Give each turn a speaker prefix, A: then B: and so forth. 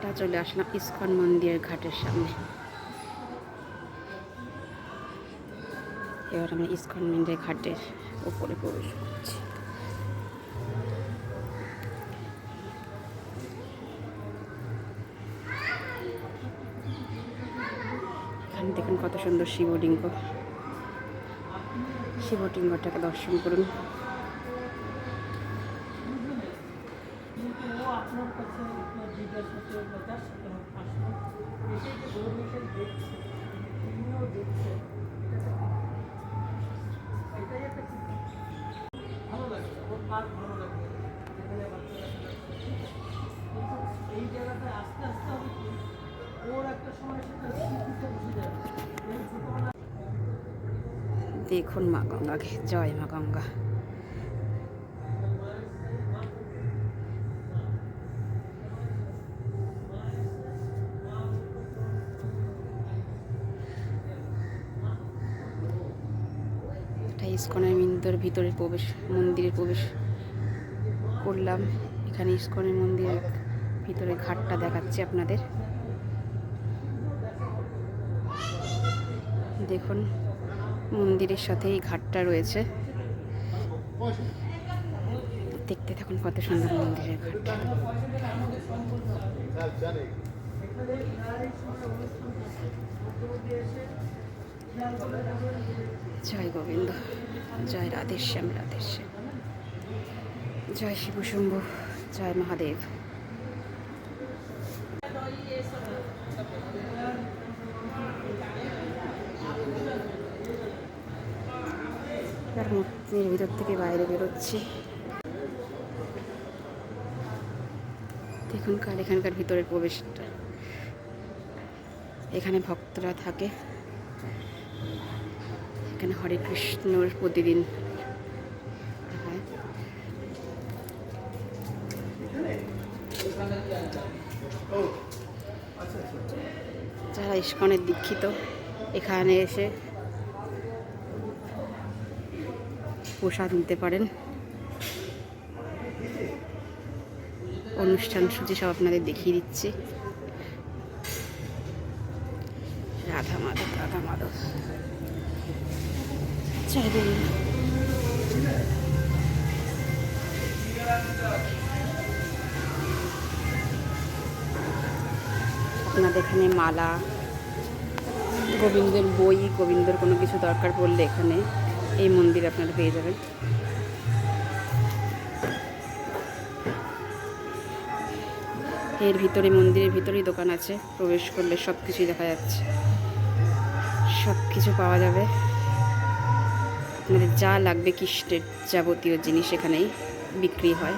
A: ঘাটটা চলে আসলাম ইস্কন মন্দিরের ঘাটের সামনে। এবার আমি ইস্কন মন্দিরের ঘাটের উপরে প্রবেশ করছি। এখানে দেখুন কত সুন্দর শিবলিঙ্গ। শিবলিঙ্গটাকে দর্শন করুন।
B: এই জায়গাটায় আস্তে আস্তে হবে কি ওর একটা সময় সেটা স্মৃতিতে বসে যাবে।
A: দেখুন মা গঙ্গাকে, জয় মা গঙ্গা। এটা ইস্কনের ভিতরে মন্দিরে প্রবেশ করলাম। এখানে ইস্কনের মন্দিরের ভিতরে ঘাটটা দেখাচ্ছি আপনাদের। দেখুন মন্দিরের সাথে এই ঘাটটা রয়েছে। দেখতে থাকুন কত সুন্দর মন্দিরের ঘাট। জয় গোবিন্দ, জয় রাধেশ্যাম রাধেশ্যাম, জয় শিব শম্ভু, জয় মহাদেব। তার মূর্তির ভিতর থেকে বাইরে বেরোচ্ছি। দেখুন এখানকার ভিতরের প্রবেশটা। এখানে ভক্তরা থাকে। এখানে হরে কৃষ্ণর প্রতিদিন হয়। যারা ইস্কনের দীক্ষিত এখানে এসে প্রসাদ নিতে পারেন। অনুষ্ঠান সূচি সব আপনাদের দেখিয়ে দিচ্ছি। রাধা মাধব, রাধা মাধব, জয় গুরু। আপনাদের এখানে মালা, গোবিন্দের বই, গোবিন্দের কোনো কিছু দরকার পড়লে এখানে এই মন্দির আপনারা পেয়ে যাবেন। এর ভিতরে মন্দিরের ভিতরেই দোকান আছে। প্রবেশ করলে সব কিছুই দেখা যাচ্ছে, সব কিছু পাওয়া যাবে। আপনাদের যা লাগবে কৃষ্ণের যাবতীয় জিনিস এখানেই বিক্রি হয়।